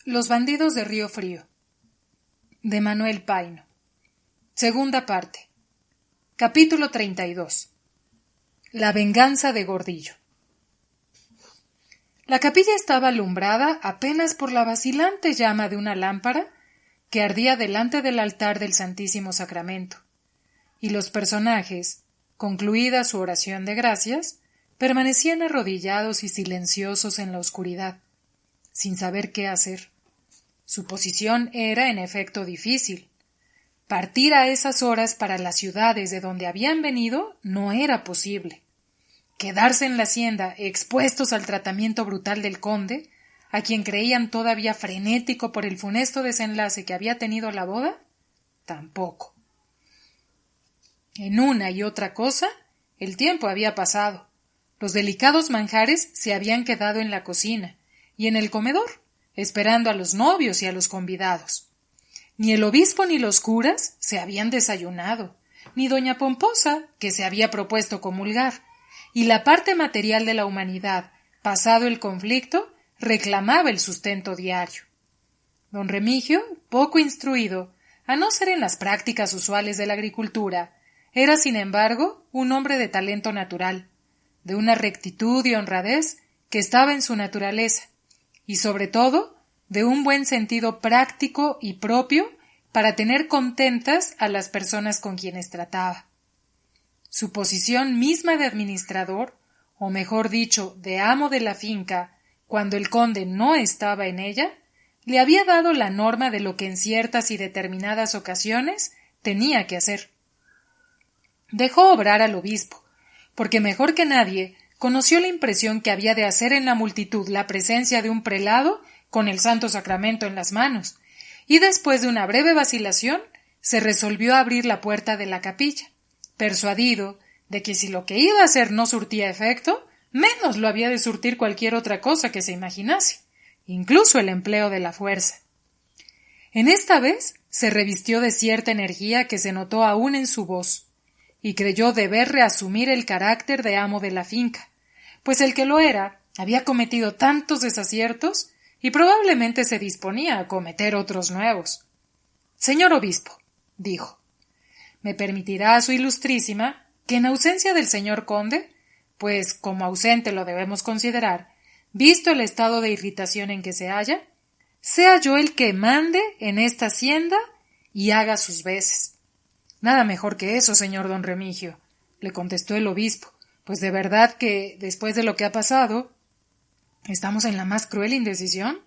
Los bandidos de Río Frío, de Manuel Paino. Segunda parte. Capítulo 32. La venganza de Gordillo. La capilla estaba alumbrada apenas por la vacilante llama de una lámpara que ardía delante del altar del Santísimo Sacramento, y los personajes, concluida su oración de gracias, permanecían arrodillados y silenciosos en la oscuridad, sin saber qué hacer. Su posición era, en efecto, difícil. Partir a esas horas para las ciudades de donde habían venido no era posible. Quedarse en la hacienda, expuestos al tratamiento brutal del conde, a quien creían todavía frenético por el funesto desenlace que había tenido la boda, tampoco. En una y otra cosa, el tiempo había pasado. Los delicados manjares se habían quedado en la cocina y en el comedor, esperando a los novios y a los convidados. Ni el obispo ni los curas se habían desayunado, ni doña Pomposa, que se había propuesto comulgar, y la parte material de la humanidad, pasado el conflicto, reclamaba el sustento diario. Don Remigio, poco instruido, a no ser en las prácticas usuales de la agricultura, era, sin embargo, un hombre de talento natural, de una rectitud y honradez que estaba en su naturaleza, y sobre todo de un buen sentido práctico y propio para tener contentas a las personas con quienes trataba. Su posición misma de administrador, o mejor dicho, de amo de la finca, cuando el conde no estaba en ella, le había dado la norma de lo que en ciertas y determinadas ocasiones tenía que hacer. Dejó obrar al obispo, porque mejor que nadie conoció la impresión que había de hacer en la multitud la presencia de un prelado con el santo sacramento en las manos, y después de una breve vacilación se resolvió a abrir la puerta de la capilla, persuadido de que si lo que iba a hacer no surtía efecto, menos lo había de surtir cualquier otra cosa que se imaginase, incluso el empleo de la fuerza. En esta vez se revistió de cierta energía que se notó aún en su voz, y creyó deber reasumir el carácter de amo de la finca, pues el que lo era había cometido tantos desaciertos y probablemente se disponía a cometer otros nuevos. Señor obispo, dijo, me permitirá su ilustrísima que en ausencia del señor conde, pues como ausente lo debemos considerar, visto el estado de irritación en que se halla, sea yo el que mande en esta hacienda y haga sus veces. Nada mejor que eso, señor don Remigio, le contestó el obispo, pues de verdad que, después de lo que ha pasado, estamos en la más cruel indecisión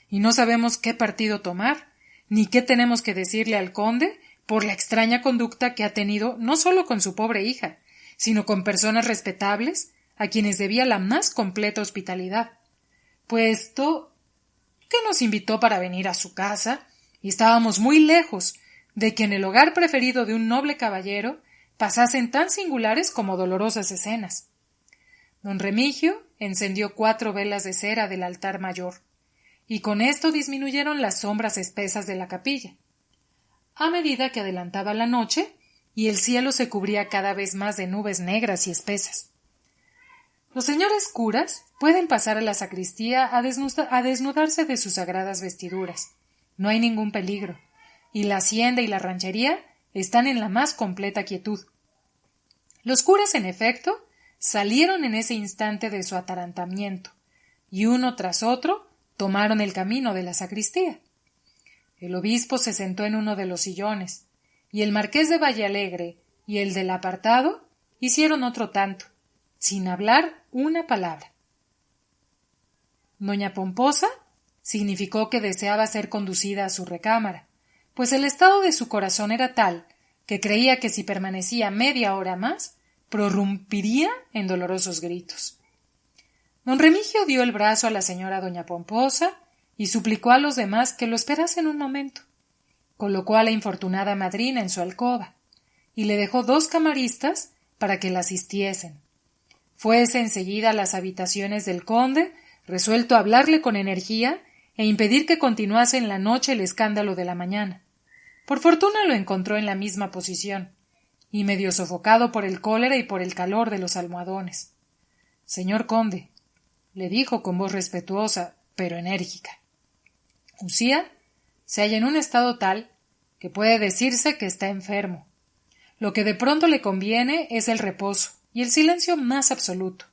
y no sabemos qué partido tomar, ni qué tenemos que decirle al conde por la extraña conducta que ha tenido no solo con su pobre hija, sino con personas respetables a quienes debía la más completa hospitalidad, puesto que nos invitó para venir a su casa y estábamos muy lejos de que en el hogar preferido de un noble caballero pasasen tan singulares como dolorosas escenas. Don Remigio encendió 4 velas de cera del altar mayor, y con esto disminuyeron las sombras espesas de la capilla. A medida que adelantaba la noche, y el cielo se cubría cada vez más de nubes negras y espesas. Los señores curas pueden pasar a la sacristía a desnudarse de sus sagradas vestiduras. No hay ningún peligro, y la hacienda y la ranchería están en la más completa quietud. Los curas, en efecto, salieron en ese instante de su atarantamiento, y uno tras otro tomaron el camino de la sacristía. El obispo se sentó en uno de los sillones, y el marqués de Vallealegre y el del apartado hicieron otro tanto, sin hablar una palabra. Doña Pomposa significó que deseaba ser conducida a su recámara, pues el estado de su corazón era tal que creía que si permanecía media hora más, prorrumpiría en dolorosos gritos. Don Remigio dio el brazo a la señora doña Pomposa y suplicó a los demás que lo esperasen un momento. Colocó a la infortunada madrina en su alcoba y le dejó 2 camaristas para que la asistiesen. Fuese enseguida a las habitaciones del conde, resuelto a hablarle con energía e impedir que continuase en la noche el escándalo de la mañana. Por fortuna lo encontró en la misma posición, y medio sofocado por el cólera y por el calor de los almohadones. Señor conde, le dijo con voz respetuosa, pero enérgica, Usía se halla en un estado tal que puede decirse que está enfermo. Lo que de pronto le conviene es el reposo y el silencio más absoluto,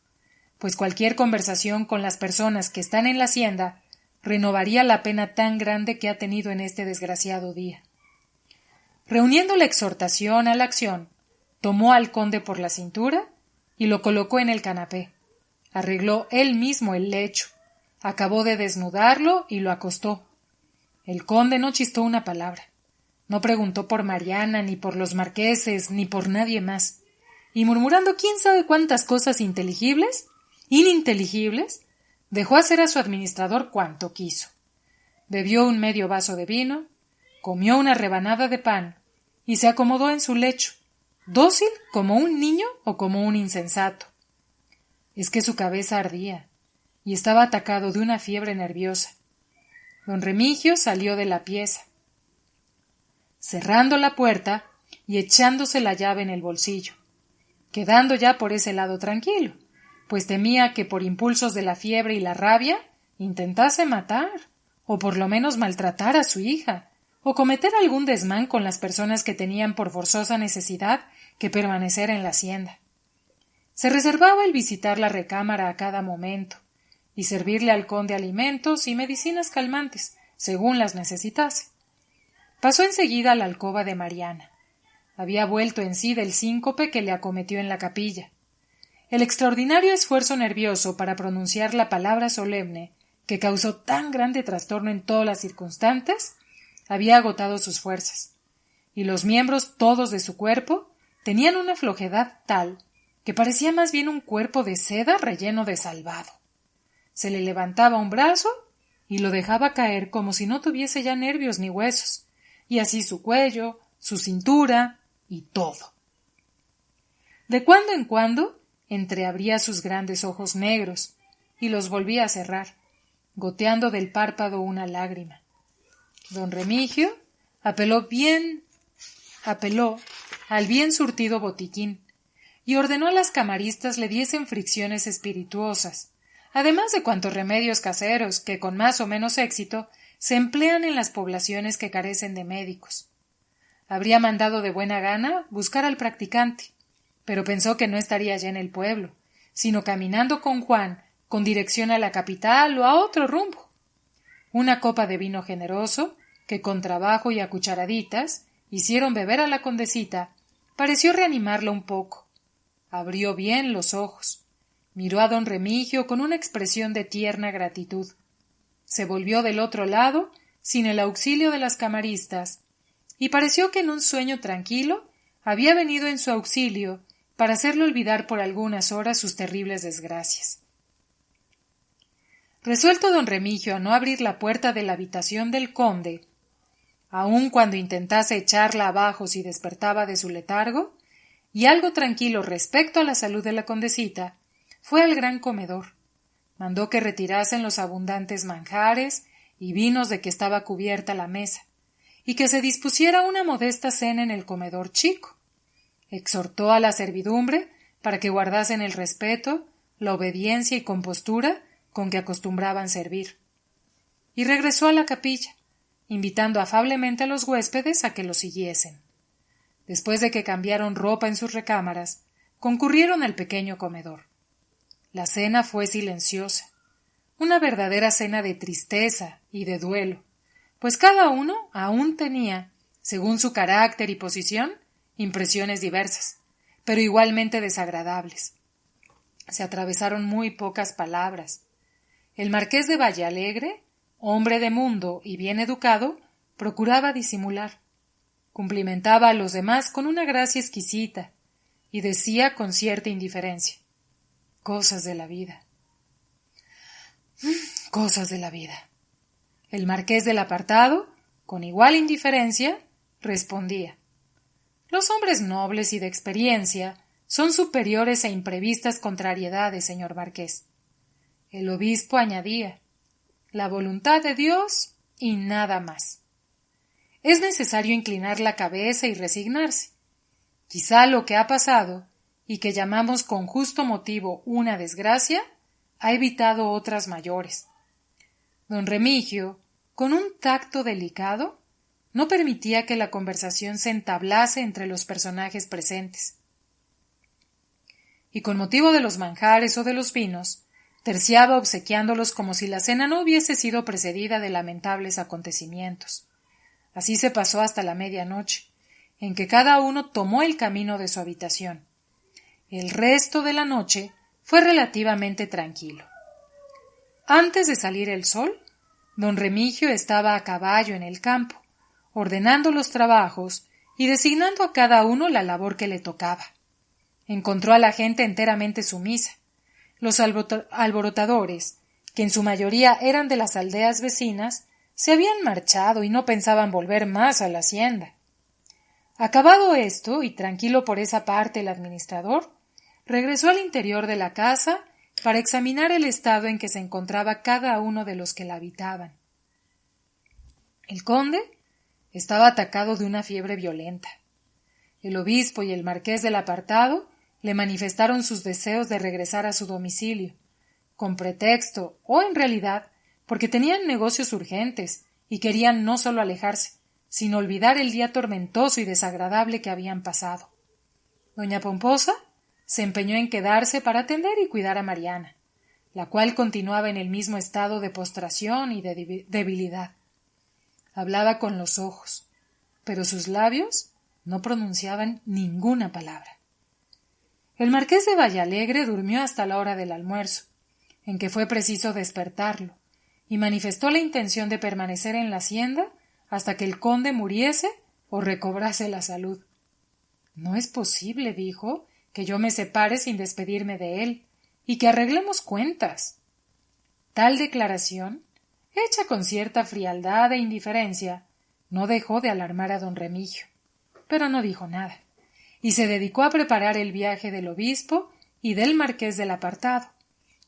pues cualquier conversación con las personas que están en la hacienda renovaría la pena tan grande que ha tenido en este desgraciado día. Reuniendo la exhortación a la acción, tomó al conde por la cintura y lo colocó en el canapé. Arregló él mismo el lecho, acabó de desnudarlo y lo acostó. El conde no chistó una palabra. No preguntó por Mariana, ni por los marqueses, ni por nadie más. Y murmurando quién sabe cuántas cosas ininteligibles, dejó hacer a su administrador cuanto quiso. Bebió un medio vaso de vino, comió una rebanada de pan y se acomodó en su lecho, dócil como un niño o como un insensato. Es que su cabeza ardía y estaba atacado de una fiebre nerviosa. Don Remigio salió de la pieza, cerrando la puerta y echándose la llave en el bolsillo, quedando ya por ese lado tranquilo, pues temía que por impulsos de la fiebre y la rabia intentase matar, o por lo menos maltratar a su hija, o cometer algún desmán con las personas que tenían por forzosa necesidad que permanecer en la hacienda. Se reservaba el visitar la recámara a cada momento, y servirle al conde alimentos y medicinas calmantes, según las necesitase. Pasó enseguida a la alcoba de Mariana. Había vuelto en sí del síncope que le acometió en la capilla. El extraordinario esfuerzo nervioso para pronunciar la palabra solemne, que causó tan grande trastorno en todas las circunstantes, había agotado sus fuerzas, y los miembros todos de su cuerpo tenían una flojedad tal que parecía más bien un cuerpo de seda relleno de salvado. Se le levantaba un brazo y lo dejaba caer como si no tuviese ya nervios ni huesos, y así su cuello, su cintura y todo. De cuando en cuando entreabría sus grandes ojos negros y los volvía a cerrar, goteando del párpado una lágrima. Don Remigio apeló al bien surtido botiquín y ordenó a las camaristas le diesen fricciones espirituosas, además de cuantos remedios caseros que con más o menos éxito se emplean en las poblaciones que carecen de médicos. Habría mandado de buena gana buscar al practicante, pero pensó que no estaría ya en el pueblo, sino caminando con Juan con dirección a la capital o a otro rumbo. Una copa de vino generoso, que con trabajo y a cucharaditas hicieron beber a la condesita, pareció reanimarla un poco. Abrió bien los ojos, miró a don Remigio con una expresión de tierna gratitud. Se volvió del otro lado, sin el auxilio de las camaristas, y pareció que en un sueño tranquilo había venido en su auxilio para hacerle olvidar por algunas horas sus terribles desgracias. Resuelto don Remigio a no abrir la puerta de la habitación del conde, aun cuando intentase echarla abajo si despertaba de su letargo, y algo tranquilo respecto a la salud de la condesita, fue al gran comedor. Mandó que retirasen los abundantes manjares y vinos de que estaba cubierta la mesa, y que se dispusiera una modesta cena en el comedor chico. Exhortó a la servidumbre para que guardasen el respeto, la obediencia y compostura con que acostumbraban servir. Y regresó a la capilla, invitando afablemente a los huéspedes a que lo siguiesen. Después de que cambiaron ropa en sus recámaras, concurrieron al pequeño comedor. La cena fue silenciosa, una verdadera cena de tristeza y de duelo, pues cada uno aún tenía, según su carácter y posición, impresiones diversas, pero igualmente desagradables. Se atravesaron muy pocas palabras. El marqués de Vallealegre, hombre de mundo y bien educado, procuraba disimular. Cumplimentaba a los demás con una gracia exquisita y decía con cierta indiferencia: cosas de la vida. Cosas de la vida. El marqués del apartado, con igual indiferencia, respondía: los hombres nobles y de experiencia son superiores a imprevistas contrariedades, señor marqués. El obispo añadía: la voluntad de Dios y nada más. Es necesario inclinar la cabeza y resignarse. Quizá lo que ha pasado, y que llamamos con justo motivo una desgracia, ha evitado otras mayores. Don Remigio, con un tacto delicado, no permitía que la conversación se entablase entre los personajes presentes. Y con motivo de los manjares o de los vinos, terciaba obsequiándolos como si la cena no hubiese sido precedida de lamentables acontecimientos. Así se pasó hasta la medianoche, en que cada uno tomó el camino de su habitación. El resto de la noche fue relativamente tranquilo. Antes de salir el sol, don Remigio estaba a caballo en el campo, ordenando los trabajos y designando a cada uno la labor que le tocaba. Encontró a la gente enteramente sumisa. Los alborotadores, que en su mayoría eran de las aldeas vecinas, se habían marchado y no pensaban volver más a la hacienda. Acabado esto, y tranquilo por esa parte el administrador, regresó al interior de la casa para examinar el estado en que se encontraba cada uno de los que la habitaban. El conde estaba atacado de una fiebre violenta. El obispo y el marqués del apartado le manifestaron sus deseos de regresar a su domicilio, con pretexto, o en realidad, porque tenían negocios urgentes y querían no solo alejarse, sino olvidar el día tormentoso y desagradable que habían pasado. Doña Pomposa se empeñó en quedarse para atender y cuidar a Mariana, la cual continuaba en el mismo estado de postración y de debilidad. Hablaba con los ojos, pero sus labios no pronunciaban ninguna palabra. El marqués de Vallalegre durmió hasta la hora del almuerzo, en que fue preciso despertarlo, y manifestó la intención de permanecer en la hacienda hasta que el conde muriese o recobrase la salud. No es posible, dijo, que yo me separe sin despedirme de él, y que arreglemos cuentas. Tal declaración, hecha con cierta frialdad e indiferencia, no dejó de alarmar a don Remigio, pero no dijo nada, y se dedicó a preparar el viaje del obispo y del marqués del apartado,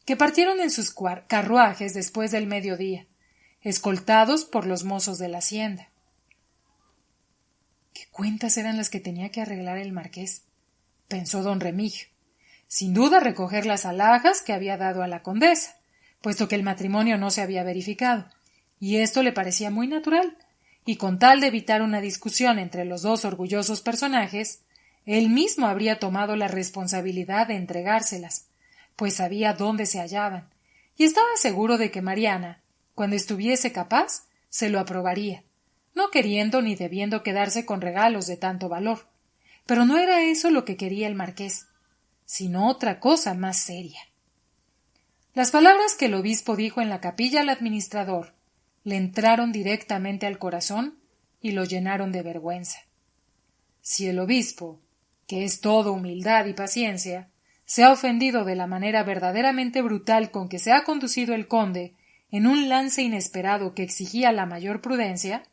que partieron en sus carruajes después del mediodía, escoltados por los mozos de la hacienda. ¿Qué cuentas eran las que tenía que arreglar el marqués?, pensó don Remigio. Sin duda recoger las alhajas que había dado a la condesa, puesto que el matrimonio no se había verificado, y esto le parecía muy natural, y con tal de evitar una discusión entre los dos orgullosos personajes, él mismo habría tomado la responsabilidad de entregárselas, pues sabía dónde se hallaban, y estaba seguro de que Mariana, cuando estuviese capaz, se lo aprobaría, no queriendo ni debiendo quedarse con regalos de tanto valor. Pero no era eso lo que quería el marqués, sino otra cosa más seria. Las palabras que el obispo dijo en la capilla al administrador le entraron directamente al corazón y lo llenaron de vergüenza. Si el obispo, que es todo humildad y paciencia, se ha ofendido de la manera verdaderamente brutal con que se ha conducido el conde en un lance inesperado que exigía la mayor prudencia,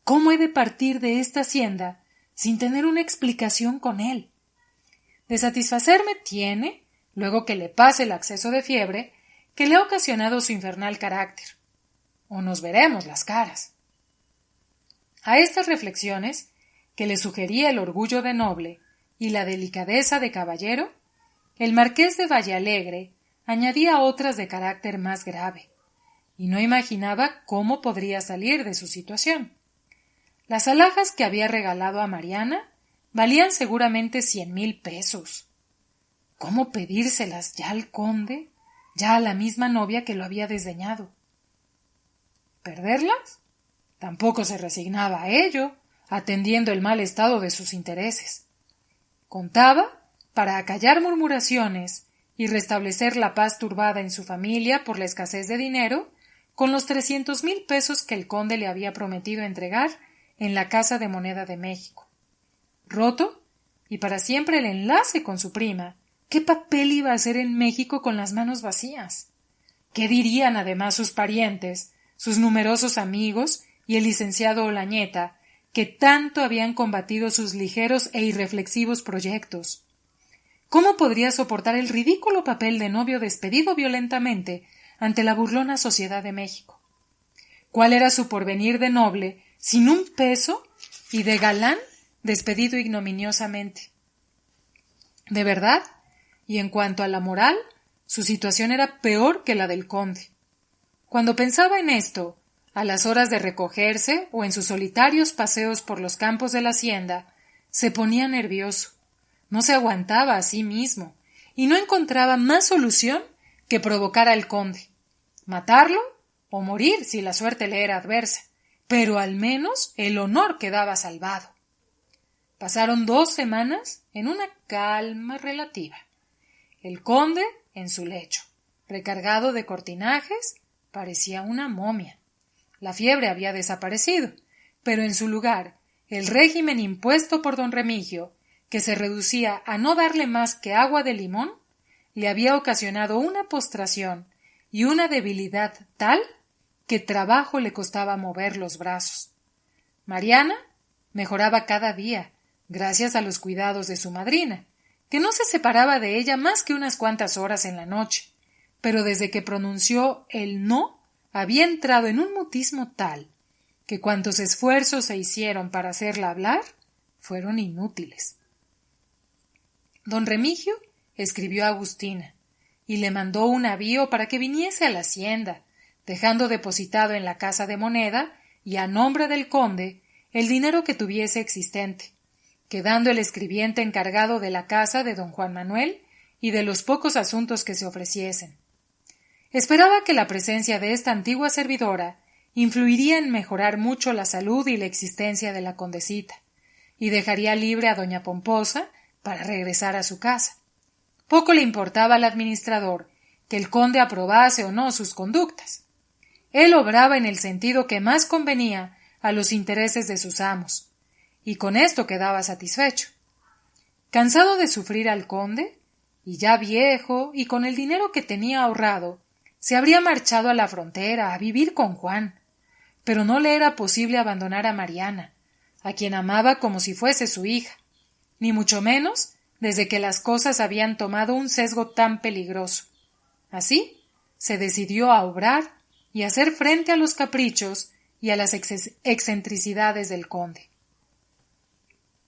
¿cómo he de partir de esta hacienda sin tener una explicación con él? De satisfacerme tiene, luego que le pase el acceso de fiebre, que le ha ocasionado su infernal carácter, o nos veremos las caras. A estas reflexiones, que le sugería el orgullo de noble y la delicadeza de caballero, el marqués de Vallalegre añadía otras de carácter más grave, y no imaginaba cómo podría salir de su situación. Las alhajas que había regalado a Mariana valían seguramente 100,000 pesos. ¿Cómo pedírselas ya al conde, ya a la misma novia que lo había desdeñado? ¿Perderlas? Tampoco se resignaba a ello, atendiendo el mal estado de sus intereses. Contaba, para acallar murmuraciones y restablecer la paz turbada en su familia por la escasez de dinero, con los 300,000 pesos que el conde le había prometido entregar en la Casa de Moneda de México. Roto, y para siempre el enlace con su prima, ¿qué papel iba a hacer en México con las manos vacías? ¿Qué dirían además sus parientes, sus numerosos amigos y el licenciado Olañeta, que tanto habían combatido sus ligeros e irreflexivos proyectos? ¿Cómo podría soportar el ridículo papel de novio despedido violentamente ante la burlona sociedad de México? ¿Cuál era su porvenir de noble sin un peso y de galán despedido ignominiosamente? De verdad, y en cuanto a la moral, su situación era peor que la del conde. Cuando pensaba en esto, A las horas de recogerse o en sus solitarios paseos por los campos de la hacienda, se ponía nervioso, no se aguantaba a sí mismo y no encontraba más solución que provocar al conde, matarlo o morir si la suerte le era adversa, pero al menos el honor quedaba salvado. Pasaron 2 semanas en una calma relativa. El conde en su lecho, recargado de cortinajes, parecía una momia. La fiebre había desaparecido, pero en su lugar el régimen impuesto por don Remigio, que se reducía a no darle más que agua de limón, le había ocasionado una postración y una debilidad tal que trabajo le costaba mover los brazos. Mariana mejoraba cada día, gracias a los cuidados de su madrina, que no se separaba de ella más que unas cuantas horas en la noche, pero desde que pronunció el no, había entrado en un mutismo tal que cuantos esfuerzos se hicieron para hacerla hablar fueron inútiles. Don Remigio escribió a Agustina y le mandó un avío para que viniese a la hacienda, dejando depositado en la casa de moneda y a nombre del conde el dinero que tuviese existente, quedando el escribiente encargado de la casa de don Juan Manuel y de los pocos asuntos que se ofreciesen. Esperaba que la presencia de esta antigua servidora influiría en mejorar mucho la salud y la existencia de la condesita, y dejaría libre a doña Pomposa para regresar a su casa. Poco le importaba al administrador que el conde aprobase o no sus conductas. Él obraba en el sentido que más convenía a los intereses de sus amos, y con esto quedaba satisfecho. Cansado de sufrir al conde, y ya viejo, y con el dinero que tenía ahorrado, se habría marchado a la frontera a vivir con Juan, pero no le era posible abandonar a Mariana, a quien amaba como si fuese su hija, ni mucho menos desde que las cosas habían tomado un sesgo tan peligroso. Así, se decidió a obrar y hacer frente a los caprichos y a las excentricidades del conde.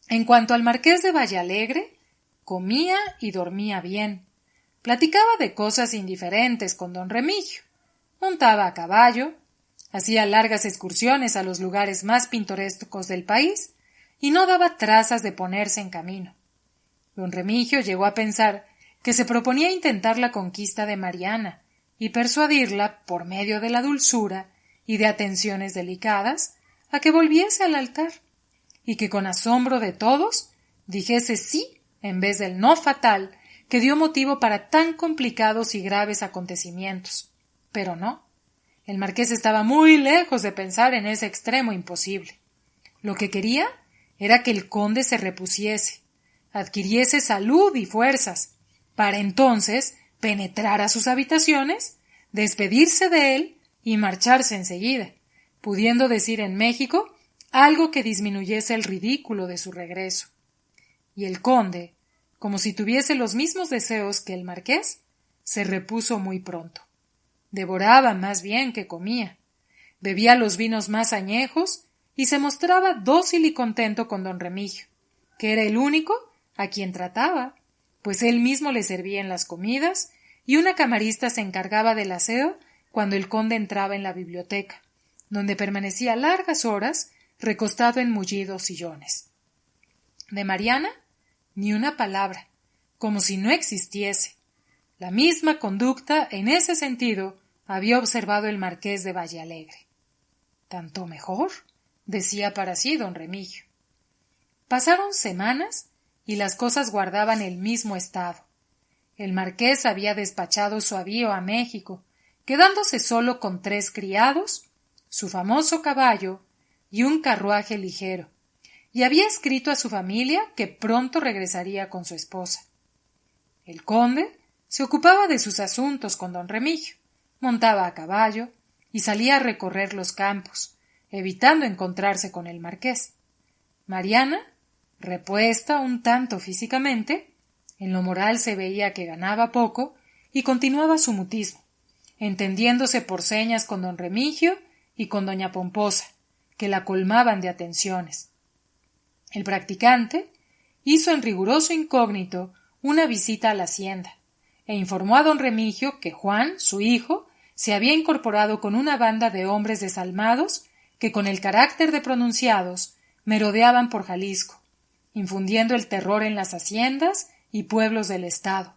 En cuanto al marqués de Vallalegre, comía y dormía bien. Platicaba de cosas indiferentes con don Remigio, montaba a caballo, hacía largas excursiones a los lugares más pintorescos del país y no daba trazas de ponerse en camino. Don Remigio llegó a pensar que se proponía intentar la conquista de Mariana y persuadirla, por medio de la dulzura y de atenciones delicadas, a que volviese al altar, y que con asombro de todos dijese sí en vez del no fatal que dio motivo para tan complicados y graves acontecimientos. Pero no, el marqués estaba muy lejos de pensar en ese extremo imposible. Lo que quería era que el conde se repusiese, adquiriese salud y fuerzas, para entonces penetrar a sus habitaciones, despedirse de él y marcharse enseguida, pudiendo decir en México algo que disminuyese el ridículo de su regreso. Y el conde, como si tuviese los mismos deseos que el marqués, se repuso muy pronto. Devoraba más bien que comía, bebía los vinos más añejos y se mostraba dócil y contento con don Remigio, que era el único a quien trataba, pues él mismo le servía en las comidas y una camarista se encargaba del aseo cuando el conde entraba en la biblioteca, donde permanecía largas horas recostado en mullidos sillones. De Mariana ni una palabra, como si no existiese. La misma conducta en ese sentido había observado el marqués de Vallalegre. «Tanto mejor», decía para sí don Remigio. Pasaron semanas y las cosas guardaban el mismo estado. El marqués había despachado su avío a México, quedándose solo con 3 criados, su famoso caballo y un carruaje ligero, y había escrito a su familia que pronto regresaría con su esposa. El conde se ocupaba de sus asuntos con don Remigio, montaba a caballo y salía a recorrer los campos, evitando encontrarse con el marqués. Mariana, repuesta un tanto físicamente, en lo moral se veía que ganaba poco y continuaba su mutismo, entendiéndose por señas con don Remigio y con doña Pomposa, que la colmaban de atenciones. El practicante hizo en riguroso incógnito una visita a la hacienda e informó a don Remigio que Juan, su hijo, se había incorporado con una banda de hombres desalmados que con el carácter de pronunciados merodeaban por Jalisco, infundiendo el terror en las haciendas y pueblos del estado.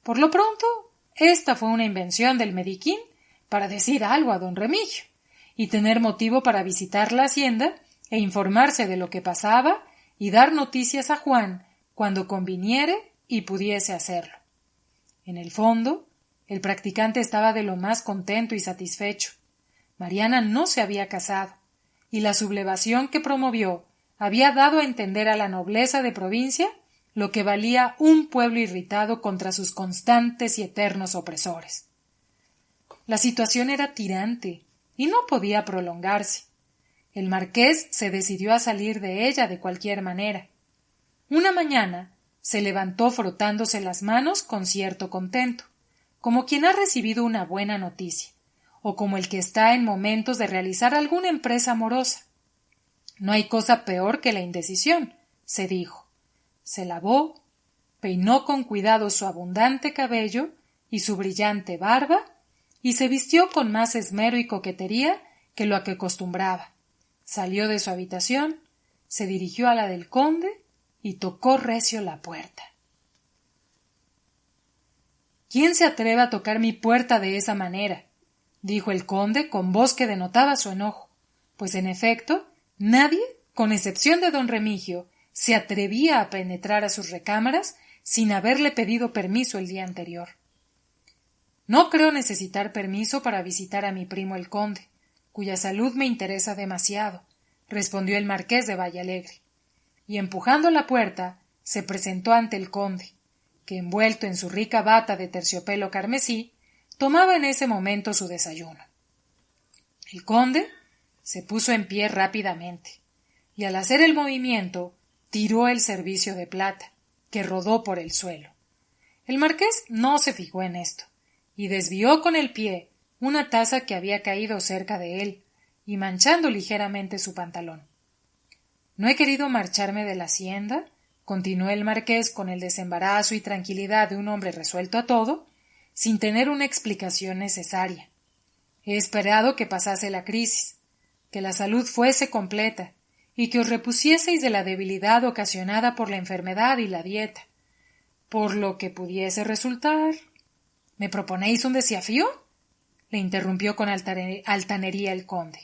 Por lo pronto, esta fue una invención del Mediquín para decir algo a don Remigio y tener motivo para visitar la hacienda e informarse de lo que pasaba y dar noticias a Juan cuando conviniere y pudiese hacerlo. En el fondo, el practicante estaba de lo más contento y satisfecho. Mariana no se había casado, y la sublevación que promovió había dado a entender a la nobleza de provincia lo que valía un pueblo irritado contra sus constantes y eternos opresores. La situación era tirante y no podía prolongarse. El marqués se decidió a salir de ella de cualquier manera. Una mañana se levantó frotándose las manos con cierto contento, como quien ha recibido una buena noticia, o como el que está en momentos de realizar alguna empresa amorosa. No hay cosa peor que la indecisión, se dijo. Se lavó, peinó con cuidado su abundante cabello y su brillante barba, y se vistió con más esmero y coquetería que lo que acostumbraba. Salió de su habitación, se dirigió a la del conde y tocó recio la puerta. ¿Quién se atreve a tocar mi puerta de esa manera?, dijo el conde con voz que denotaba su enojo, pues en efecto nadie, con excepción de don Remigio, se atrevía a penetrar a sus recámaras sin haberle pedido permiso el día anterior. No creo necesitar permiso para visitar a mi primo el conde, cuya salud me interesa demasiado, respondió el marqués de Villalegre, y empujando la puerta se presentó ante el conde, que envuelto en su rica bata de terciopelo carmesí, tomaba en ese momento su desayuno. El conde se puso en pie rápidamente, y al hacer el movimiento tiró el servicio de plata, que rodó por el suelo. El marqués no se fijó en esto, y desvió con el pie una taza que había caído cerca de él, y manchando ligeramente su pantalón. No he querido marcharme de la hacienda, continuó el marqués con el desembarazo y tranquilidad de un hombre resuelto a todo, sin tener una explicación necesaria. He esperado que pasase la crisis, que la salud fuese completa, y que os repusieseis de la debilidad ocasionada por la enfermedad y la dieta. Por lo que pudiese resultar... ¿Me proponéis un desafío?, le interrumpió con altanería el conde.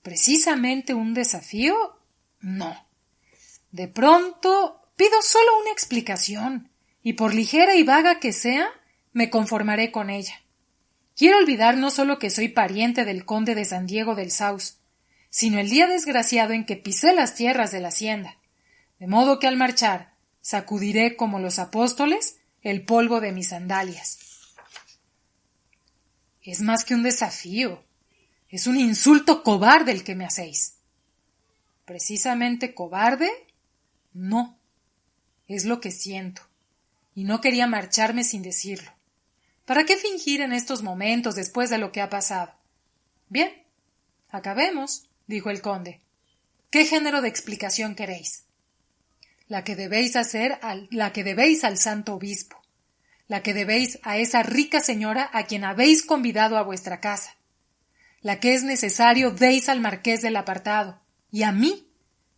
¿Precisamente un desafío? No. De pronto pido solo una explicación, y por ligera y vaga que sea, me conformaré con ella. Quiero olvidar no solo que soy pariente del conde de San Diego del Sauz, sino el día desgraciado en que pisé las tierras de la hacienda, de modo que al marchar sacudiré como los apóstoles el polvo de mis sandalias. Es más que un desafío, es un insulto cobarde el que me hacéis. ¿Precisamente cobarde? No, es lo que siento, y no quería marcharme sin decirlo. ¿Para qué fingir en estos momentos después de lo que ha pasado? Bien, acabemos, dijo el conde. ¿Qué género de explicación queréis? La que debéis al santo obispo, la que debéis a esa rica señora a quien habéis convidado a vuestra casa, la que es necesario deis al marqués del apartado, y a mí,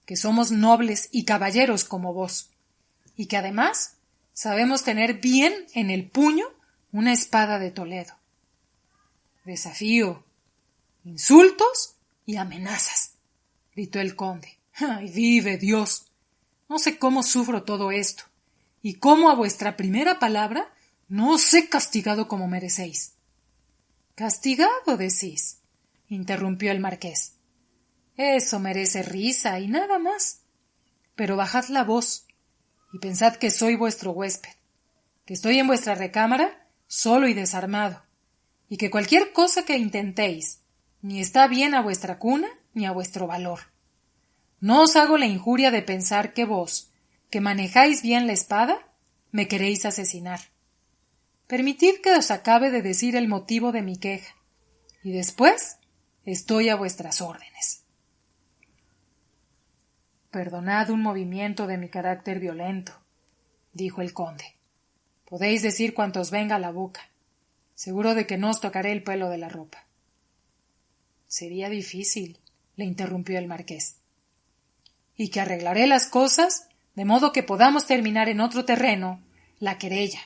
que somos nobles y caballeros como vos, y que además sabemos tener bien en el puño una espada de Toledo. Desafío, insultos y amenazas, gritó el conde. ¡Ay, vive Dios! No sé cómo sufro todo esto, y cómo a vuestra primera palabra no os he castigado como merecéis. —¿Castigado, decís? —interrumpió el marqués. Eso merece risa y nada más. Pero bajad la voz y pensad que soy vuestro huésped, que estoy en vuestra recámara solo y desarmado, y que cualquier cosa que intentéis ni está bien a vuestra cuna ni a vuestro valor. No os hago la injuria de pensar que vos, que manejáis bien la espada, me queréis asesinar. Permitid que os acabe de decir el motivo de mi queja, y después estoy a vuestras órdenes. Perdonad un movimiento de mi carácter violento, dijo el conde. Podéis decir cuanto os venga a la boca. Seguro de que no os tocaré el pelo de la ropa. Sería difícil, le interrumpió el marqués. Y que arreglaré las cosas de modo que podamos terminar en otro terreno la querella,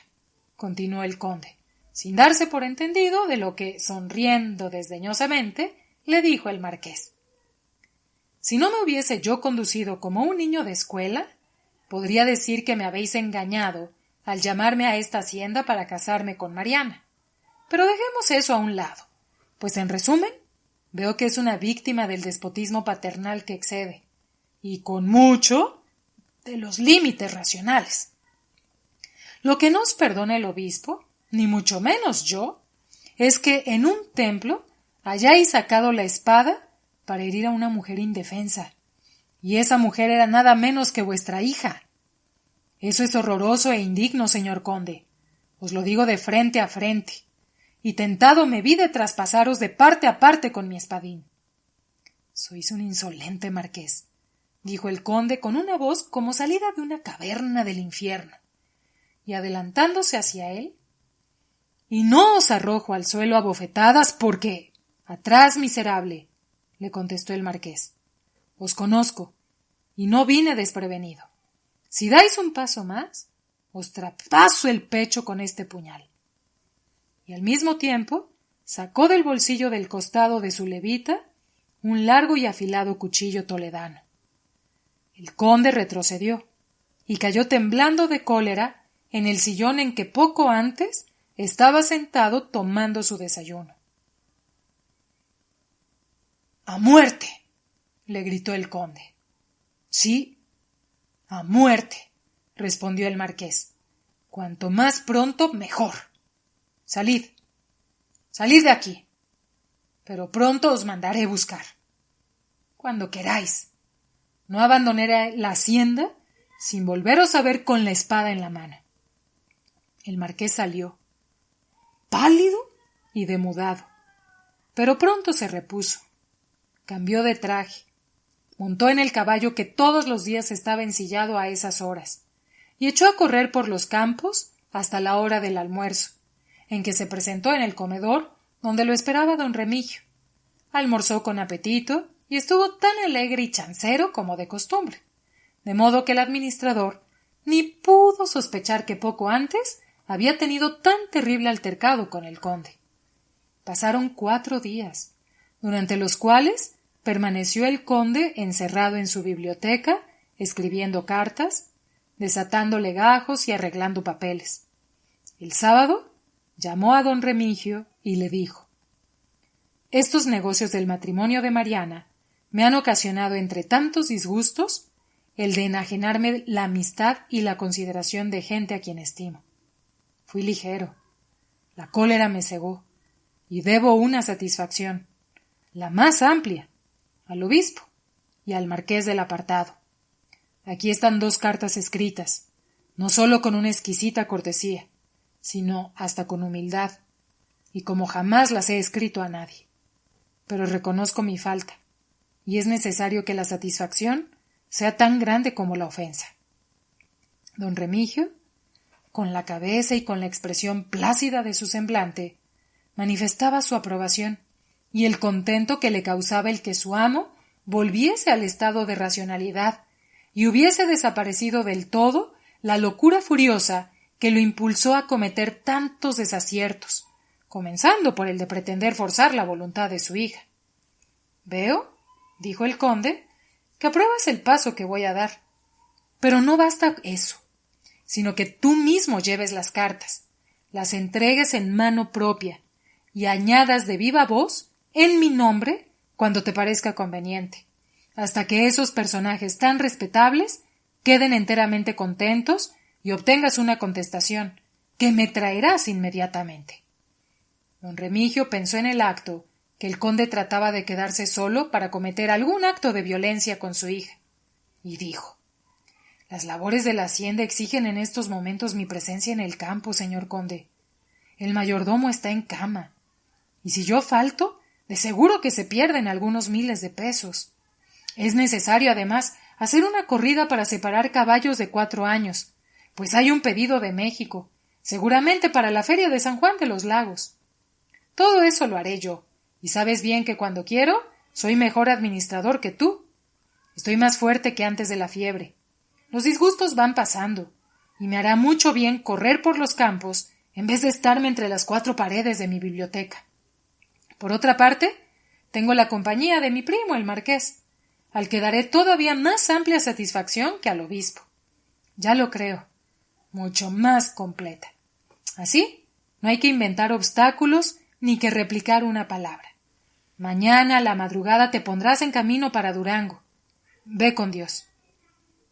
continuó el conde, sin darse por entendido de lo que, sonriendo desdeñosamente, le dijo el marqués. Si no me hubiese yo conducido como un niño de escuela, podría decir que me habéis engañado al llamarme a esta hacienda para casarme con Mariana. Pero dejemos eso a un lado, pues en resumen, veo que es una víctima del despotismo paternal que excede, y con mucho, de los límites racionales. Lo que no os perdona el obispo, ni mucho menos yo, es que en un templo hayáis sacado la espada para herir a una mujer indefensa, y esa mujer era nada menos que vuestra hija. Eso es horroroso e indigno, señor conde. Os lo digo de frente a frente. Y tentado me vi de traspasaros de parte a parte con mi espadín. Sois un insolente marqués, dijo el conde con una voz como salida de una caverna del infierno, y adelantándose hacia él, y no os arrojo al suelo a bofetadas porque... Atrás, miserable, le contestó el marqués. Os conozco, y no vine desprevenido. Si dais un paso más, os traspaso el pecho con este puñal. Y al mismo tiempo sacó del bolsillo del costado de su levita un largo y afilado cuchillo toledano. El conde retrocedió y cayó temblando de cólera en el sillón en que poco antes estaba sentado tomando su desayuno. ¡A muerte! le gritó el conde. Sí, a muerte, respondió el marqués. Cuanto más pronto, mejor. Salid de aquí. Pero pronto os mandaré buscar. Cuando queráis. No abandonaré la hacienda sin volveros a ver con la espada en la mano. El marqués salió, pálido y demudado, pero pronto se repuso. Cambió de traje, montó en el caballo que todos los días estaba ensillado a esas horas, y echó a correr por los campos hasta la hora del almuerzo, en que se presentó en el comedor donde lo esperaba don Remigio. Almorzó con apetito y estuvo tan alegre y chancero como de costumbre, de modo que el administrador ni pudo sospechar que poco antes había tenido tan terrible altercado con el conde. Pasaron 4 días, durante los cuales permaneció el conde encerrado en su biblioteca, escribiendo cartas, desatando legajos y arreglando papeles. El sábado llamó a don Remigio y le dijo: «Estos negocios del matrimonio de Mariana me han ocasionado entre tantos disgustos el de enajenarme la amistad y la consideración de gente a quien estimo. Fui ligero, la cólera me cegó, y debo una satisfacción, la más amplia, al obispo y al marqués del Apartado. Aquí están 2 cartas escritas, no sólo con una exquisita cortesía, sino hasta con humildad, y como jamás las he escrito a nadie. Pero reconozco mi falta, y es necesario que la satisfacción sea tan grande como la ofensa». Don Remigio, con la cabeza y con la expresión plácida de su semblante, manifestaba su aprobación y el contento que le causaba el que su amo volviese al estado de racionalidad y hubiese desaparecido del todo la locura furiosa que lo impulsó a cometer tantos desaciertos, comenzando por el de pretender forzar la voluntad de su hija. «Veo», dijo el conde, «que apruebas el paso que voy a dar. Pero no basta eso, sino que tú mismo lleves las cartas, las entregues en mano propia y añadas de viva voz en mi nombre cuando te parezca conveniente, hasta que esos personajes tan respetables queden enteramente contentos y obtengas una contestación que me traerás inmediatamente». Don Remigio pensó en el acto que el conde trataba de quedarse solo para cometer algún acto de violencia con su hija, y dijo: «Las labores de la hacienda exigen en estos momentos mi presencia en el campo, señor conde. El mayordomo está en cama, y si yo falto, de seguro que se pierden algunos miles de pesos. Es necesario, además, hacer una corrida para separar caballos de 4 años, pues hay un pedido de México, seguramente para la feria de San Juan de los Lagos. Todo eso lo haré yo, y sabes bien que cuando quiero soy mejor administrador que tú. Estoy más fuerte que antes de la fiebre. Los disgustos van pasando, y me hará mucho bien correr por los campos en vez de estarme entre las 4 paredes de mi biblioteca. Por otra parte, tengo la compañía de mi primo, el marqués, al que daré todavía más amplia satisfacción que al obispo. Ya lo creo, mucho más completa. Así, no hay que inventar obstáculos ni que replicar una palabra. Mañana a la madrugada te pondrás en camino para Durango. Ve con Dios.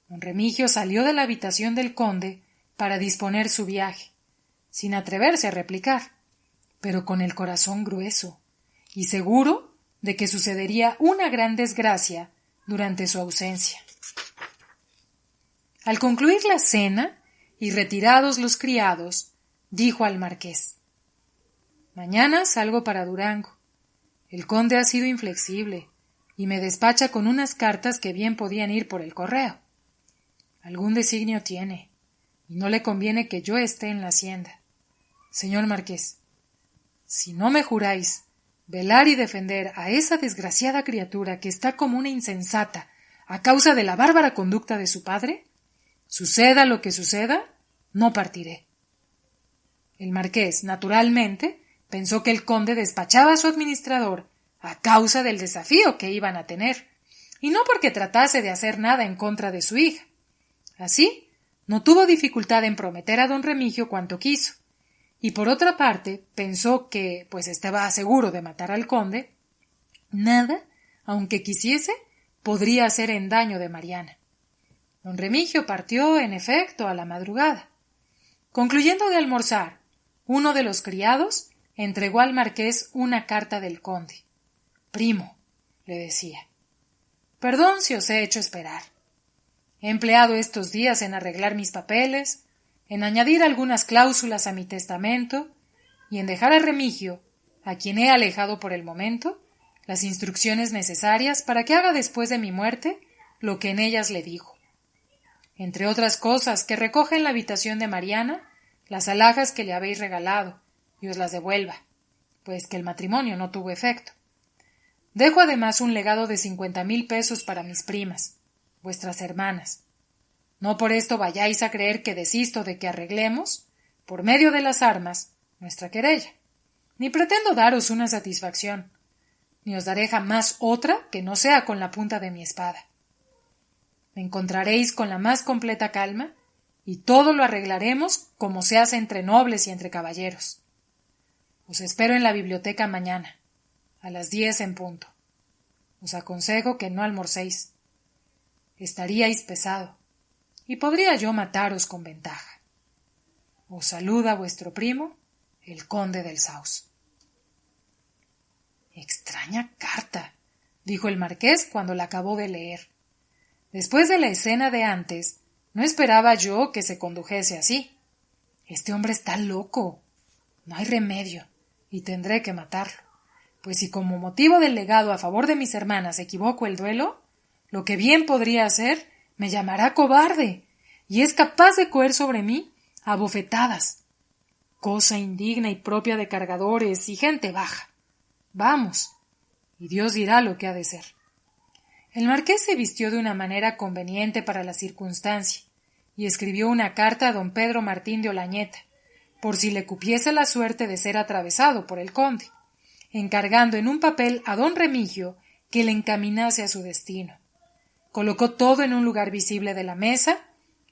Don Remigio salió de la habitación del conde para disponer su viaje, sin atreverse a replicar, pero con el corazón grueso, y seguro de que sucedería una gran desgracia durante su ausencia. Al concluir la cena y retirados los criados, dijo al marqués: «Mañana salgo para Durango. El conde ha sido inflexible y me despacha con unas cartas que bien podían ir por el correo. Algún designio tiene, y no le conviene que yo esté en la hacienda. Señor marqués, si no me juráis velar y defender a esa desgraciada criatura que está como una insensata a causa de la bárbara conducta de su padre, suceda lo que suceda, no partiré». El marqués, naturalmente, pensó que el conde despachaba a su administrador a causa del desafío que iban a tener, y no porque tratase de hacer nada en contra de su hija. Así, no tuvo dificultad en prometer a don Remigio cuanto quiso, y por otra parte pensó que, pues estaba seguro de matar al conde, nada, aunque quisiese, podría hacer en daño de Mariana. Don Remigio partió, en efecto, a la madrugada. Concluyendo de almorzar, uno de los criados entregó al marqués una carta del conde. «Primo», le decía, «perdón si os he hecho esperar. He empleado estos días en arreglar mis papeles, en añadir algunas cláusulas a mi testamento y en dejar a Remigio, a quien he alejado por el momento, las instrucciones necesarias para que haga después de mi muerte lo que en ellas le digo. Entre otras cosas, que recoja en la habitación de Mariana las alhajas que le habéis regalado y os las devuelva, pues que el matrimonio no tuvo efecto. Dejo además un legado de 50,000 pesos para mis primas, vuestras hermanas. No por esto vayáis a creer que desisto de que arreglemos, por medio de las armas, nuestra querella. Ni pretendo daros una satisfacción, ni os daré jamás otra que no sea con la punta de mi espada. Me encontraréis con la más completa calma, y todo lo arreglaremos como se hace entre nobles y entre caballeros. Os espero en la biblioteca mañana, a las 10 en punto. Os aconsejo que no almorcéis. Estaríais pesado, y podría yo mataros con ventaja. Os saluda vuestro primo, el conde del Saus». «Extraña carta», dijo el marqués cuando la acabó de leer. Después de la escena de antes, no esperaba yo que se condujese así. Este hombre está loco. No hay remedio, y tendré que matarlo. Pues si como motivo del legado a favor de mis hermanas equivoco el duelo, lo que bien podría hacer me llamará cobarde, y es capaz de coger sobre mí a bofetadas. Cosa indigna y propia de cargadores y gente baja. Vamos, y Dios dirá lo que ha de ser. El marqués se vistió de una manera conveniente para la circunstancia, y escribió una carta a don Pedro Martín de Olañeta, por si le cupiese la suerte de ser atravesado por el conde, encargando en un papel a don Remigio que le encaminase a su destino. Colocó todo en un lugar visible de la mesa,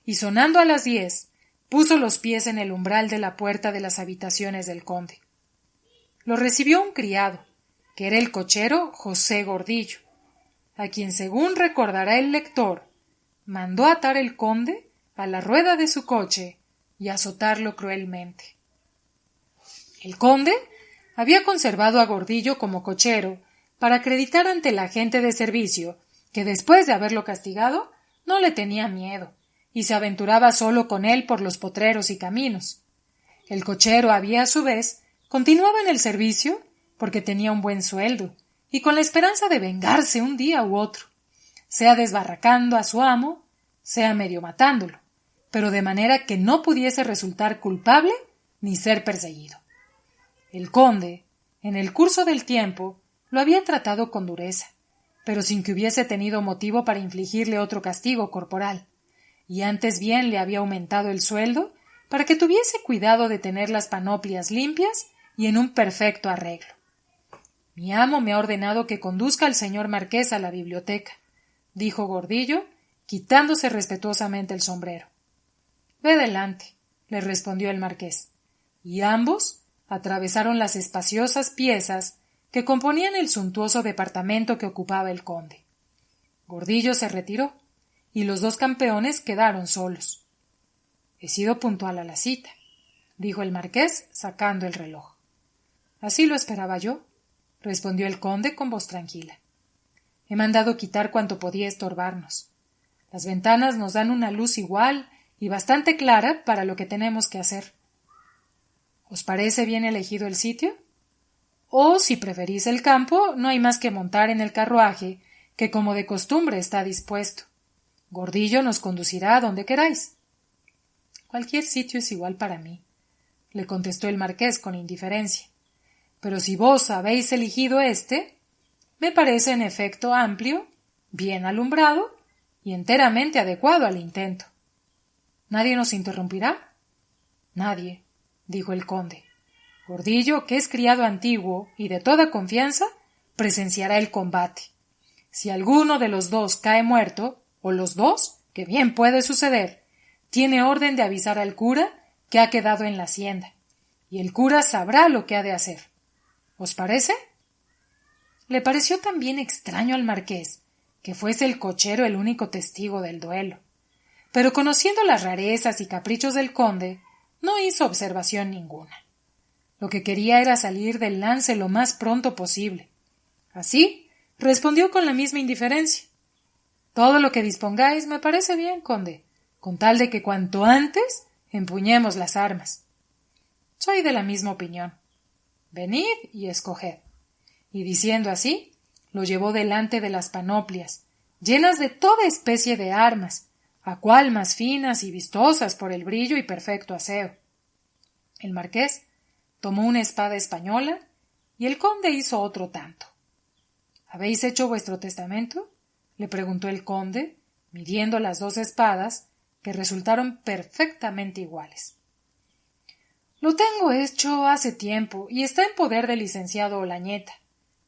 y sonando a las 10, puso los pies en el umbral de la puerta de las habitaciones del conde. Lo recibió un criado, que era el cochero José Gordillo, a quien, según recordará el lector, mandó atar el conde a la rueda de su coche y azotarlo cruelmente. El conde había conservado a Gordillo como cochero para acreditar ante la gente de servicio que después de haberlo castigado no le tenía miedo y se aventuraba solo con él por los potreros y caminos. El cochero había a su vez continuado en el servicio porque tenía un buen sueldo y con la esperanza de vengarse un día u otro, sea desbarracando a su amo, sea medio matándolo, pero de manera que no pudiese resultar culpable ni ser perseguido. El conde, En el curso del tiempo lo había tratado con dureza, pero sin que hubiese tenido motivo para infligirle otro castigo corporal, y antes bien le había aumentado el sueldo para que tuviese cuidado de tener las panoplias limpias y en un perfecto arreglo. Mi amo me ha ordenado que conduzca al señor marqués a la biblioteca, dijo Gordillo, quitándose respetuosamente el sombrero. Ve delante, le respondió el marqués, y ambos atravesaron las espaciosas piezas que componían el suntuoso departamento que ocupaba el conde. Gordillo se retiró, y los dos campeones quedaron solos. He sido puntual a la cita, dijo el marqués sacando el reloj. Así lo esperaba yo, respondió el conde con voz tranquila. He mandado quitar cuanto podía estorbarnos. Las ventanas nos dan una luz igual y bastante clara para lo que tenemos que hacer. ¿Os parece bien elegido el sitio? O, si preferís el campo, no hay más que montar en el carruaje, que como de costumbre está dispuesto. Gordillo nos conducirá a donde queráis. Cualquier sitio es igual para mí, le contestó el marqués con indiferencia. Pero si vos habéis elegido este, me parece en efecto amplio, bien alumbrado y enteramente adecuado al intento. ¿Nadie nos interrumpirá? Nadie, dijo el conde. Gordillo, que es criado antiguo y de toda confianza, presenciará el combate. Si alguno de los dos cae muerto, o los dos, que bien puede suceder, tiene orden de avisar al cura que ha quedado en la hacienda, y el cura sabrá lo que ha de hacer. ¿Os parece? Le pareció también extraño al marqués que fuese el cochero el único testigo del duelo, pero conociendo las rarezas y caprichos del conde, no hizo observación ninguna. Lo que quería era salir del lance lo más pronto posible. Así respondió con la misma indiferencia. Todo lo que dispongáis me parece bien, conde, con tal de que cuanto antes empuñemos las armas. Soy de la misma opinión. Venid y escoged. Y diciendo así, lo llevó delante de las panoplias, llenas de toda especie de armas, a cual más finas y vistosas por el brillo y perfecto aseo. El marqués tomó una espada española y el conde hizo otro tanto. ¿Habéis hecho vuestro testamento? Le preguntó el conde, midiendo las dos espadas, que resultaron perfectamente iguales. Lo tengo hecho hace tiempo y está en poder del licenciado Olañeta,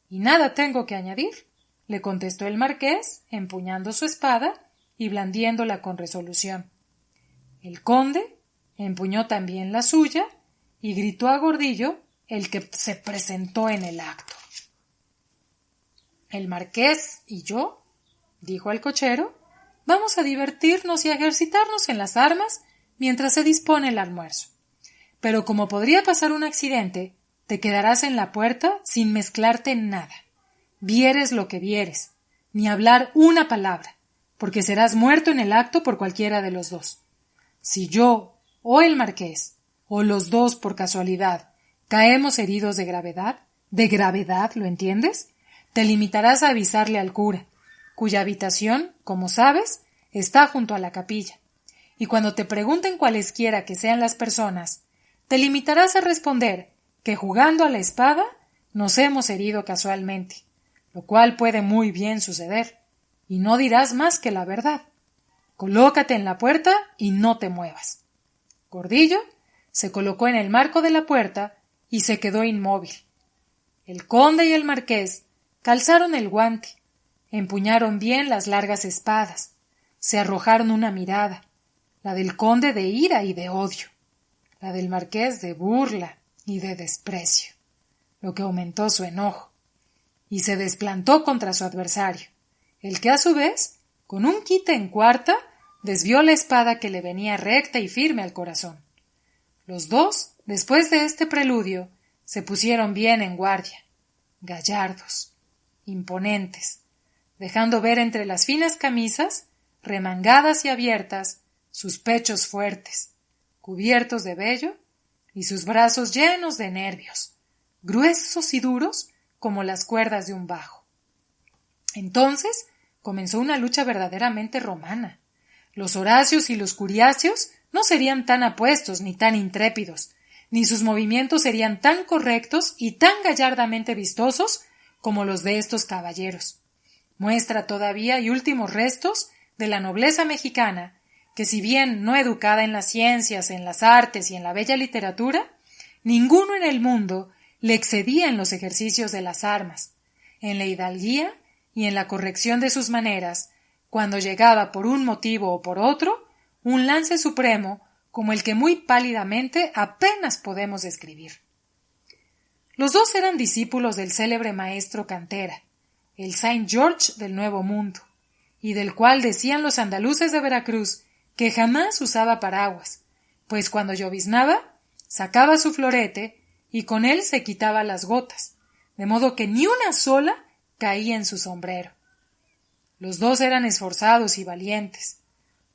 y nada tengo que añadir, le contestó el marqués, empuñando su espada y blandiéndola con resolución. El conde empuñó también la suya y gritó a Gordillo, el que se presentó en el acto. El marqués y yo, dijo el cochero, vamos a divertirnos y a ejercitarnos en las armas mientras se dispone el almuerzo. Pero como podría pasar un accidente, te quedarás en la puerta sin mezclarte en nada. Vieres lo que vieres, ni hablar una palabra, porque serás muerto en el acto por cualquiera de los dos. Si yo, o el marqués, o los dos por casualidad, caemos heridos de gravedad, ¿lo entiendes? Te limitarás a avisarle al cura, cuya habitación, como sabes, está junto a la capilla, y cuando te pregunten cualesquiera que sean las personas, te limitarás a responder que jugando a la espada nos hemos herido casualmente, lo cual puede muy bien suceder, y no dirás más que la verdad. Colócate en la puerta y no te muevas. Gordillo se colocó en el marco de la puerta y se quedó inmóvil. El conde y el marqués calzaron el guante, empuñaron bien las largas espadas, se arrojaron una mirada, la del conde de ira y de odio, la del marqués de burla y de desprecio, lo que aumentó su enojo, y se desplantó contra su adversario, el que a su vez, con un quite en cuarta, desvió la espada que le venía recta y firme al corazón. Los dos, después de este preludio, se pusieron bien en guardia, gallardos, imponentes, dejando ver entre las finas camisas, remangadas y abiertas, sus pechos fuertes, cubiertos de vello, y sus brazos llenos de nervios, gruesos y duros como las cuerdas de un bajo. Entonces comenzó una lucha verdaderamente romana. Los Horacios y los Curiacios no serían tan apuestos ni tan intrépidos, ni sus movimientos serían tan correctos y tan gallardamente vistosos como los de estos caballeros. Muestra todavía y últimos restos de la nobleza mexicana, que si bien no educada en las ciencias, en las artes y en la bella literatura, ninguno en el mundo le excedía en los ejercicios de las armas, en la hidalguía y en la corrección de sus maneras, cuando llegaba por un motivo o por otro, un lance supremo como el que muy pálidamente apenas podemos describir. Los dos eran discípulos del célebre maestro Cantera, el Saint George del Nuevo Mundo, y del cual decían los andaluces de Veracruz que jamás usaba paraguas, pues cuando lloviznaba sacaba su florete y con él se quitaba las gotas, de modo que ni una sola caía en su sombrero. Los dos eran esforzados y valientes.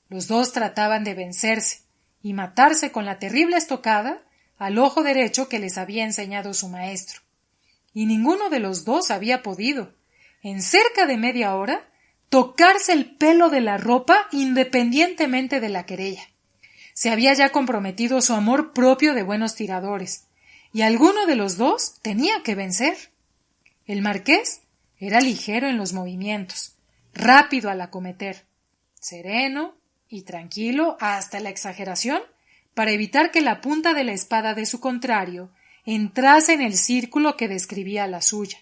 Los dos trataban de vencerse y matarse con la terrible estocada al ojo derecho que les había enseñado su maestro. Y ninguno de los dos había podido, en cerca de media hora, tocarse el pelo de la ropa independientemente de la querella. Se había ya comprometido su amor propio de buenos tiradores, y alguno de los dos tenía que vencer. El marqués era ligero en los movimientos, rápido al acometer, sereno y tranquilo hasta la exageración, para evitar que la punta de la espada de su contrario entrase en el círculo que describía la suya,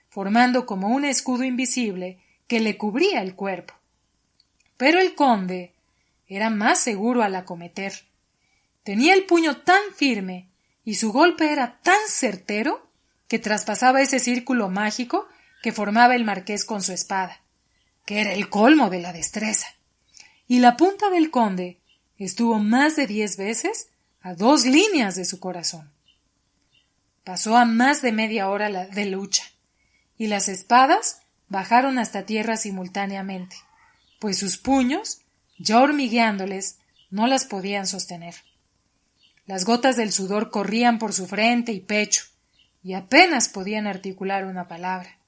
formando como un escudo invisible que le cubría el cuerpo. Pero el conde era más seguro al acometer. Tenía el puño tan firme y su golpe era tan certero que traspasaba ese círculo mágico que formaba el marqués con su espada, que era el colmo de la destreza. Y la punta del conde estuvo más de 10 veces a 2 líneas de su corazón. Pasó a más de media hora de lucha, y las espadas bajaron hasta tierra simultáneamente, pues sus puños, ya hormigueándoles, no las podían sostener. Las gotas del sudor corrían por su frente y pecho, y apenas podían articular una palabra.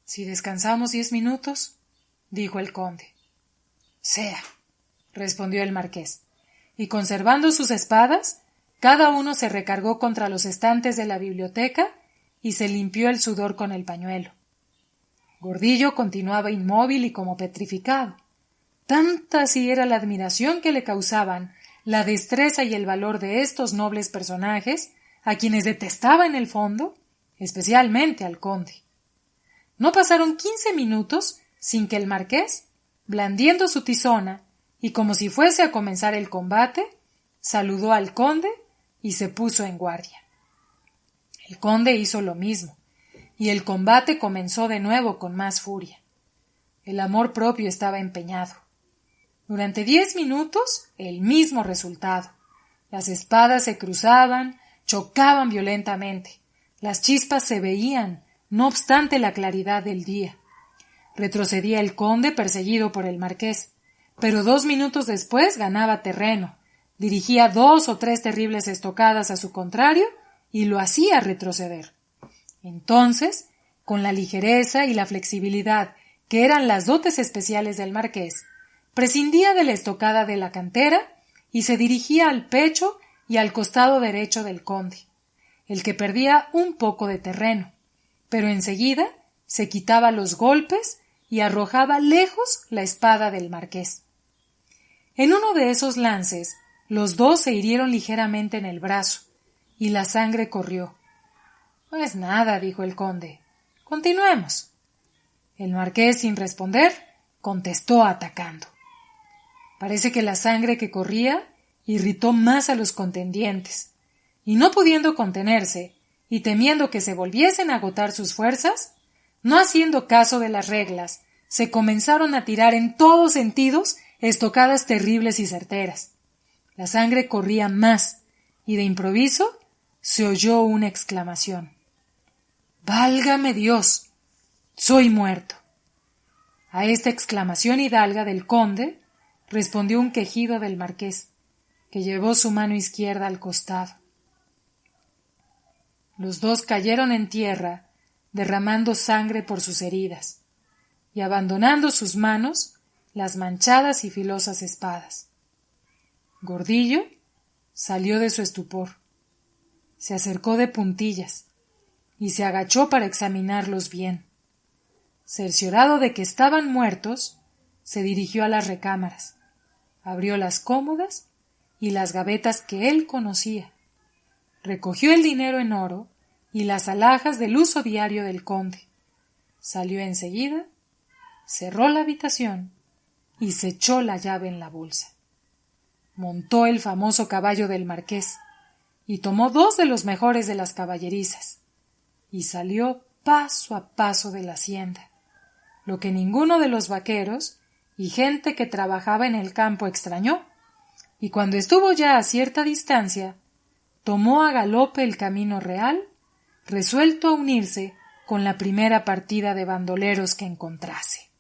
—Si descansamos 10 minutos —dijo el conde. —Sea —respondió el marqués, y conservando sus espadas, cada uno se recargó contra los estantes de la biblioteca y se limpió el sudor con el pañuelo. Gordillo continuaba inmóvil y como petrificado. Tanta así era la admiración que le causaban la destreza y el valor de estos nobles personajes, a quienes detestaba en el fondo, especialmente al conde. No pasaron 15 minutos sin que el marqués, blandiendo su tizona y como si fuese a comenzar el combate, saludó al conde y se puso en guardia. El conde hizo lo mismo, y el combate comenzó de nuevo con más furia. El amor propio estaba empeñado. Durante 10 minutos, el mismo resultado. Las espadas se cruzaban, chocaban violentamente. Las chispas se veían, no obstante la claridad del día. Retrocedía el conde perseguido por el marqués, pero 2 minutos después ganaba terreno, dirigía 2 o 3 terribles estocadas a su contrario y lo hacía retroceder. Entonces, con la ligereza y la flexibilidad que eran las dotes especiales del marqués, prescindía de la estocada de la cantera y se dirigía al pecho y al costado derecho del conde, el que perdía un poco de terreno, pero enseguida se quitaba los golpes y arrojaba lejos la espada del marqués. En uno de esos lances, los dos se hirieron ligeramente en el brazo, y la sangre corrió. —No es nada —dijo el conde—. Continuemos. El marqués, sin responder, contestó atacando. Parece que la sangre que corría irritó más a los contendientes, y no pudiendo contenerse, y temiendo que se volviesen a agotar sus fuerzas, no haciendo caso de las reglas, se comenzaron a tirar en todos sentidos estocadas terribles y certeras. La sangre corría más, y de improviso se oyó una exclamación. —¡Válgame Dios! ¡Soy muerto! A esta exclamación hidalga del conde respondió un quejido del marqués, que llevó su mano izquierda al costado. Los dos cayeron en tierra, derramando sangre por sus heridas, y abandonando sus manos las manchadas y filosas espadas. Gordillo Salió de su estupor. Se acercó de puntillas y se agachó para examinarlos bien. Cerciorado de que estaban muertos, se dirigió a las recámaras, abrió las cómodas y las gavetas que él conocía, recogió el dinero en oro y las alhajas del uso diario del conde, salió enseguida, cerró la habitación y se echó la llave en la bolsa. Montó el famoso caballo del marqués y tomó 2 de los mejores de las caballerizas y salió paso a paso de la hacienda, lo que ninguno de los vaqueros y gente que trabajaba en el campo extrañó, y cuando estuvo ya a cierta distancia, tomó a galope el camino real, resuelto a unirse con la primera partida de bandoleros que encontrase.